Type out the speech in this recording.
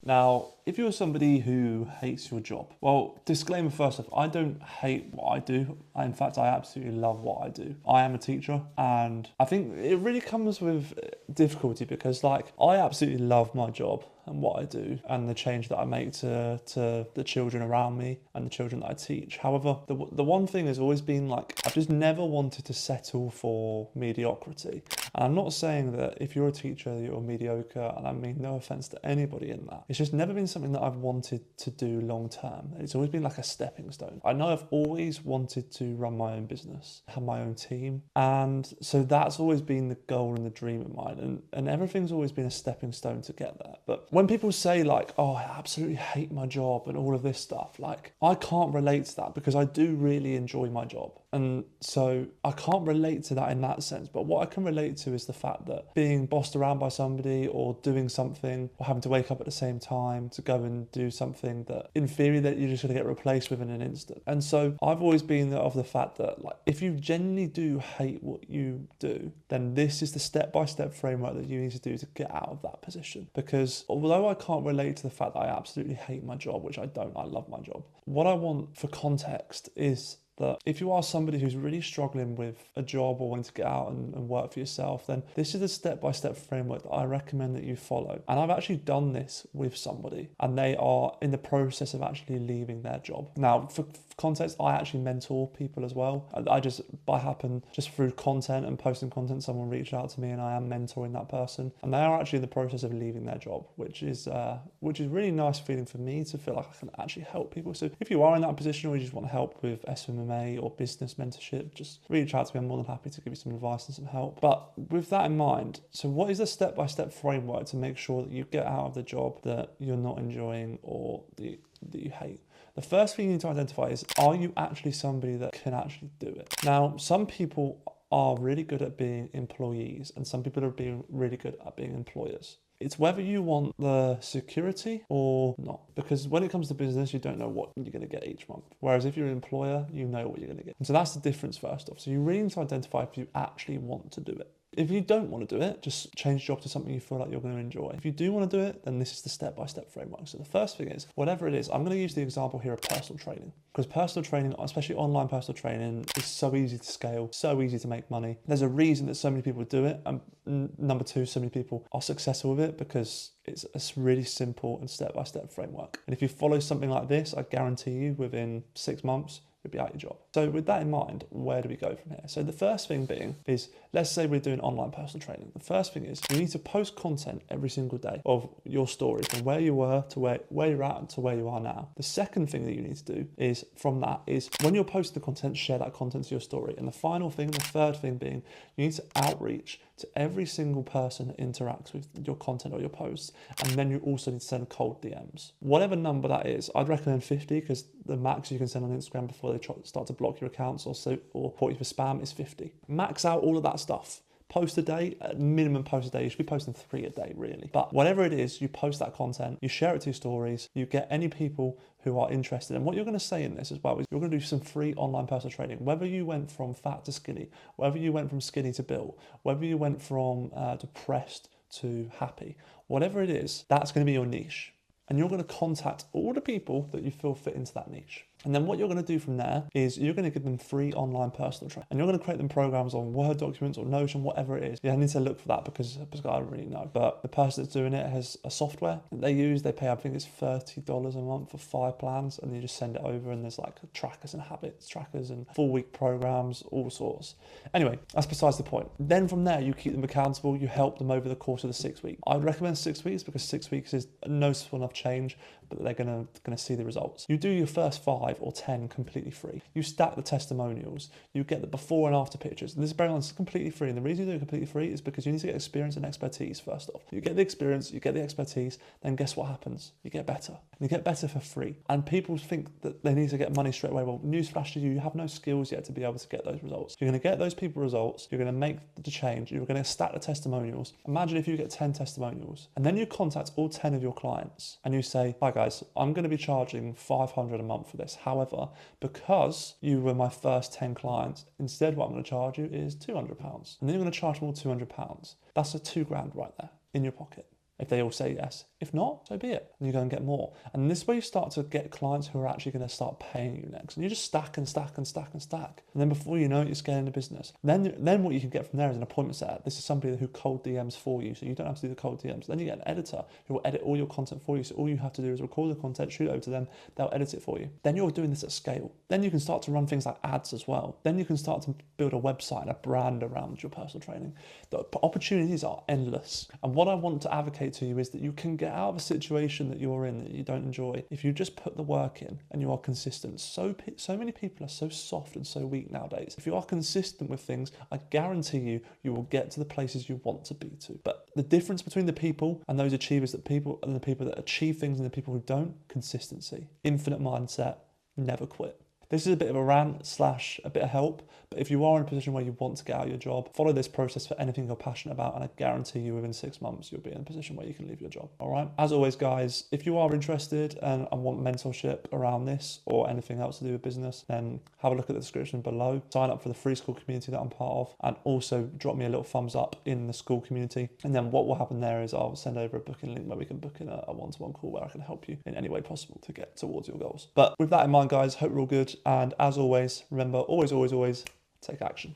Now, if you're somebody who hates your job, well, disclaimer first off, I don't hate what I do. In fact, I absolutely love what I do. I am a teacher, and I think it really comes with difficulty because, like, I absolutely love my job and what I do and the change that I make to the children around me and the children that I teach. However, the one thing has always been like, I've just never wanted to settle for mediocrity. And I'm not saying that if you're a teacher, you're mediocre, and I mean no offense to anybody in that. It's just never been something that I've wanted to do long term. It's always been like a stepping stone. I know I've always wanted to run my own business, have my own team. And so that's always been the goal and the dream of mine. And everything's always been a stepping stone to get there. But when people say like, oh, I absolutely hate my job and all of this stuff, like I can't relate to that because I do really enjoy my job. And so I can't relate to that in that sense. But what I can relate to is the fact that being bossed around by somebody or doing something or having to wake up at the same time to go and do something that in theory that you're just going to get replaced with in an instant. And so I've always been of the fact that like if you genuinely do hate what you do, then this is the step-by-step framework that you need to do to get out of that position. Because although I can't relate to the fact that I absolutely hate my job, which I don't, I love my job. What I want for context is that if you are somebody who's really struggling with a job or wanting to get out and work for yourself, then this is the step-by-step framework that I recommend that you follow. And I've actually done this with somebody and they are in the process of actually leaving their job. Now, for context, I actually mentor people as well. I just, by happen, just through content and posting content, someone reached out to me and I am mentoring that person. And they are actually in the process of leaving their job, which is really nice feeling for me to feel like I can actually help people. So if you are in that position or you just want help with SMMA or business mentorship, just reach out to me. I'm more than happy to give you some advice and some help. But with that in mind, so what is the step-by-step framework to make sure that you get out of the job that you're not enjoying or that you hate? The first thing you need to identify is, are you actually somebody that can actually do it? Now, some people are really good at being employees and some people are being really good at being employers. It's whether you want the security or not. Because when it comes to business, you don't know what you're going to get each month. Whereas if you're an employer, you know what you're going to get. And so that's the difference first off. So you really need to identify if you actually want to do it. If you don't want to do it, just change job to something you feel like you're going to enjoy. If you do want to do it, then this is the step-by-step framework. So the first thing is, whatever it is, I'm going to use the example here of personal training. Because personal training, especially online personal training, is so easy to scale, so easy to make money. There's a reason that so many people do it. And number two, so many people are successful with it because it's a really simple and step-by-step framework. And if you follow something like this, I guarantee you within 6 months, you'll be out of your job. So with that in mind, where do we go from here? So the first thing being is, let's say we're doing online personal training. The first thing is you need to post content every single day of your story from where you were to where you're at to where you are now. The second thing that you need to do is from that is when you're posting the content, share that content to your story. And the final thing, the third thing being, you need to outreach to every single person that interacts with your content or your posts. And then you also need to send cold DMs. Whatever number that is, I'd recommend 50 because the max you can send on Instagram before they start to block your accounts or report you for spam is 50. Max out all of that stuff. Post a day, minimum post a day. You should be posting 3 a day, really. But whatever it is, you post that content, you share it to your stories, you get any people who are interested. And what you're going to say in this as well is you're going to do some free online personal training. Whether you went from fat to skinny, whether you went from skinny to built, whether you went from depressed to happy, whatever it is, that's going to be your niche. And you're going to contact all the people that you feel fit into that niche. And then what you're going to do from there is you're going to give them free online personal training. And you're going to create them programs on Word documents or Notion, whatever it is. Yeah, I need to look for that because I don't really know. But the person that's doing it has a software that they use. They pay, I think it's $30 a month for 5 plans. And you just send it over and there's like trackers and habits trackers and full week programs, all sorts. Anyway, that's besides the point. Then from there, you keep them accountable. You help them over the course of the 6 weeks. I would recommend 6 weeks because 6 weeks is a noticeable enough change, but they're going to see the results. You do your first 5 or 10 completely free. You stack the testimonials. You get the before and after pictures. And this is very honest, it's completely free. And the reason you do it completely free is because you need to get experience and expertise first off. You get the experience, you get the expertise, then guess what happens? You get better. And you get better for free. And people think that they need to get money straight away. Well, newsflash to you, you have no skills yet to be able to get those results. You're going to get those people results. You're going to make the change. You're going to stack the testimonials. Imagine if you get 10 testimonials and then you contact all 10 of your clients and you say, hi guys, I'm going to be charging $500 a month for this. However, because you were my first 10 clients, instead what I'm going to charge you is £200. And then you're going to charge more £200. That's a £2,000 right there in your pocket. if they all say yes. If not, so be it. And you go and get more. And this way you start to get clients who are actually going to start paying you next. And you just stack and stack and stack and stack. And then before you know it, you're scaling the business. Then what you can get from there is an appointment setter. This is somebody who cold DMs for you, so you don't have to do the cold DMs. Then you get an editor who will edit all your content for you. So all you have to do is record the content, shoot it over to them, they'll edit it for you. Then you're doing this at scale. Then you can start to run things like ads as well. Then you can start to build a website and a brand around your personal training. The opportunities are endless. And what I want to advocate to you is that you can get out of a situation that you're in that you don't enjoy if you just put the work in and you are consistent. So many people are so soft and so weak nowadays. If you are consistent with things, I guarantee you will get to the places you want to be to. But the difference between the people and those achievers, the people that achieve things and the people who don't, consistency, infinite mindset, never quit. This is a bit of a rant / a bit of help, but if you are in a position where you want to get out of your job, follow this process for anything you're passionate about, and I guarantee you within 6 months, you'll be in a position where you can leave your job, all right? As always, guys, if you are interested and want mentorship around this or anything else to do with business, then have a look at the description below. Sign up for the free school community that I'm part of, and also drop me a little thumbs up in the school community. And then what will happen there is I'll send over a booking link where we can book in a one-to-one call where I can help you in any way possible to get towards your goals. But with that in mind, guys, hope you're all good. And as always, remember, always, always, always take action.